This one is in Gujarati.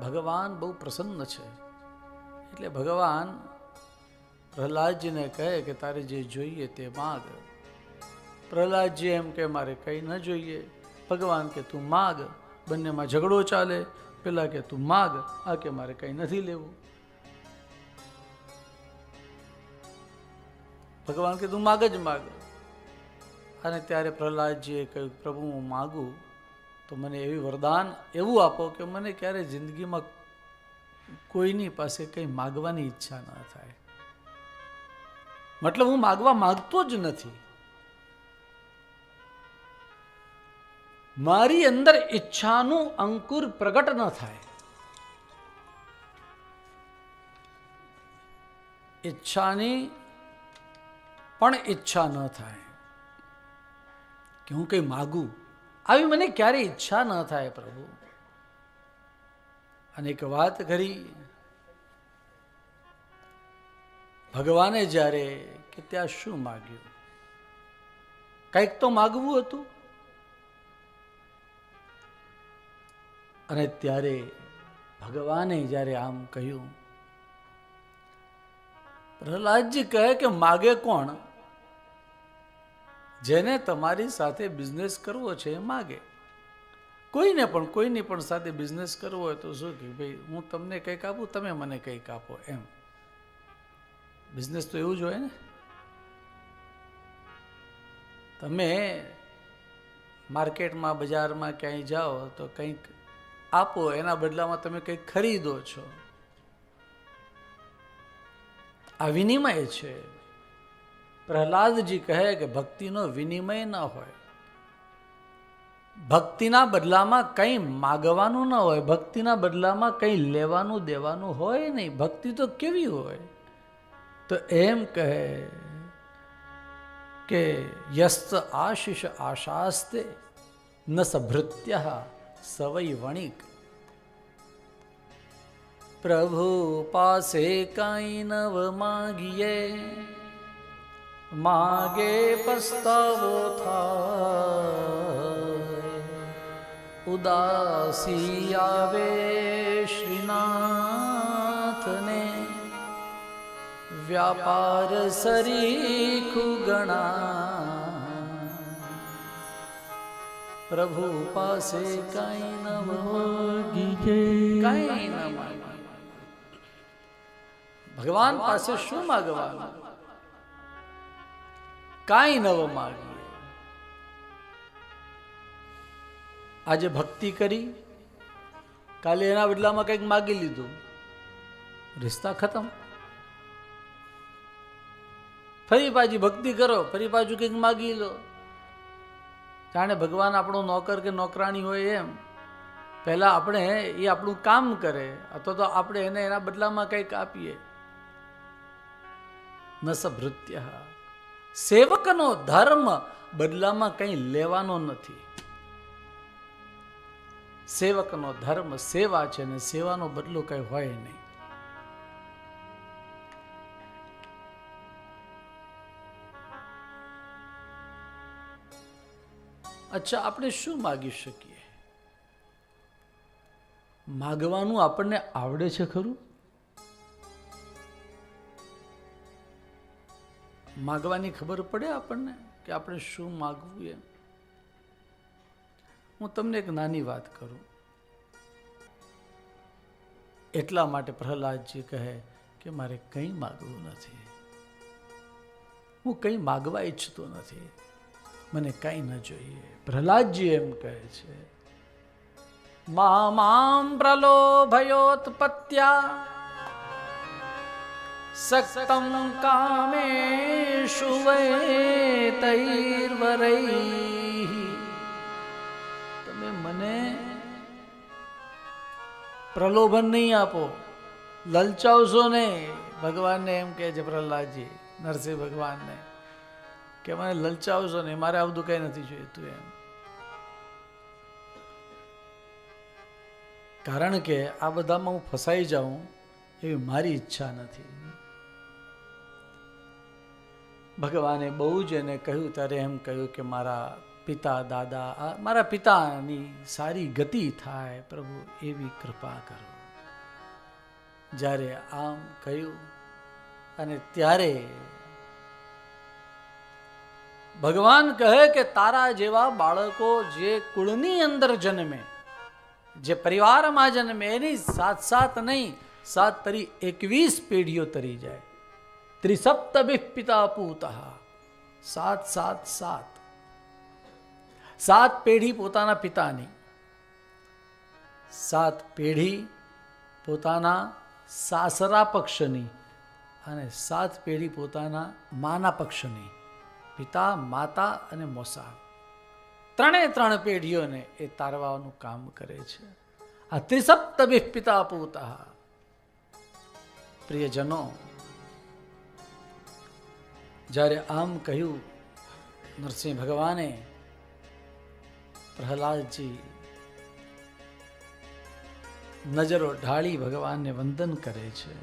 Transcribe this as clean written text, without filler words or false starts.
ભગવાન બહુ પ્રસન્ન છે. એટલે ભગવાન પ્રહલાદજીને કહે કે તારે જે જોઈએ તે માગ. પ્રહલાદજી એમ કે મારે કંઈ ન જોઈએ. ભગવાન કે તું માગ. બંનેમાં ઝઘડો ચાલે. પેલા કે તું માગ, આ કે મારે કંઈ નથી લેવું. ભગવાન કે તું માગ જ માગ. અને ત્યારે પ્રહલાદજીએ કહ્યું પ્રભુ હું માગું તો મને એવી વરદાન એવું આપો કે મને ક્યારે જિંદગીમાં કોઈની પાસે કંઈ માગવાની ઈચ્છા ન થાય. મતલબ હું માગવા માગતો જ નથી. મારી અંદર ઈચ્છાનું અંકુર પ્રગટ ન થાય. ઈચ્છાની પણ ઈચ્છા ન થાય કે હું કંઈ માગું, આવી મને ક્યારેય ઈચ્છા ન થાય પ્રભુ. અને એક વાત કરી ભગવાને જ્યારે કે ત્યાં શું માગ્યું, કંઈક તો માગવું હતું. અને ત્યારે ભગવાને જ્યારે આમ કહ્યું, પ્રહલાદજી કહે કે માગે કોણ? જેને તમારી સાથે બિઝનેસ કરવો છે એ માગે. કોઈને પણ કોઈની પણ સાથે બિઝનેસ કરવો હોય તો શું કે ભાઈ હું તમને કંઈક આપું, તમે મને કંઈક આપો, એમ. બિઝનેસ તો એવું જ હોય ને. તમે માર્કેટમાં બજારમાં ક્યાંય જાઓ તો કંઈક આપો, એના બદલામાં તમે કંઈક ખરીદો છો. આ વિનિમય છે. પ્રહલાદજી કહે કે ભક્તિનો વિનિમય ન હોય. ભક્તિના બદલામાં કંઈ માગવાનું ન હોય. ભક્તિના બદલામાં કંઈ લેવાનું દેવાનું હોય નહીં. ભક્તિ તો કેવી હોય? તો એમ કહે કે યસ્ત આશિષ આશાસ્તે ન સભૃત્ય સવૈ વણિક. પ્રભુ પાસે કાંઈ નવ માગીએ, માગે પસ્તાવો થાય. ઉદાસી આવે શ્રીનાથને, વ્યાપાર સરીખું ગણા. પ્રભુ પાસે કાંઈ ન માગીએ, કાંઈ ન માગીએ. ભગવાન પાસે શું માગવાનું? કાંઈ નવ માગીએ. આજે ભક્તિ કરી, કાલે એના બદલામાં કંઈક માગી લીધું, રિશ્તા ખતમ. ફરી પાછી ભક્તિ કરો, ફરી પાછું કંઈક માગી લો. જાણે ભગવાન આપણો નોકર કે નોકરાણી હોય એમ. પહેલા આપણે એ આપણું કામ કરે અથવા તો આપણે એને એના બદલામાં કંઈક આપીએ. ન સભૃત્ય. સેવકનો ધર્મ બદલામાં કંઈ લેવાનો નથી. સેવકનો ધર્મ સેવા છે ને સેવાનો બદલો કંઈ હોય નહીં. અચ્છા, આપણે શું માગી શકીએ? માગવાનું આપણને આવડે છે ખરું? માગવાની ખબર પડે આપણને કે આપણે શું માગવું એમ? હું તમને એક નાની વાત કરું. એટલા માટે પ્રહલાદજી કહે કે મારે કંઈ માગવું નથી. હું કંઈ માગવા ઈચ્છતો નથી. મને કંઈ ન જોઈએ. પ્રહલાદજી એમ કહે છે, મામ પ્રલોભયોત્પત્યા સક્તમ કામેષુ વૈતૈર્વરૈઃ. તમે મને પ્રલોભન નહીં આપો, લલચાવશો નહીં. ભગવાનને એમ કહે છે પ્રહલાદજી નરસિંહ ભગવાનને કે મને લલચાવશો નહીં, મારે આ બધું કંઈ નથી જોઈતું એમ. કારણ કે આ બધામાં હું ફસાઈ જાઉં એવી મારી ઈચ્છા નથી. ભગવાને બહુ જ એને કહ્યું ત્યારે એમ કહ્યું કે મારા પિતા દાદા, મારા પિતાની સારી ગતિ થાય પ્રભુ, એવી કૃપા કરો. જ્યારે આમ કહ્યું અને ત્યારે ભગવાન કહે કે તારા જેવા બાળકો જે કુળની અંદર જન્મે, જે પરિવારમાં જન્મે, એની સાત સાત નહીં, 7 તરી 21 પેઢીઓ તરી જાય. ત્રિસપ્તભિઃ પિતા પૂતઃ, 7 7 7, 7 પેઢી પોતાના પિતાની, 7 પેઢી પોતાના સાસરા પક્ષની અને 7 પેઢી પોતાના માના પક્ષની, પિતા, માતા અને મોસા, 3 પેઢીઓને એ તારવાનું કામ કરે છે. આ ત્રિસપ્તભિઃ પિતા પૂતઃ. પ્રિયજનો, જ્યારે આમ કહ્યું નરસિંહ ભગવાને, પ્રહલાદજી નજરો ઢાળી ભગવાનને વંદન કરે છે.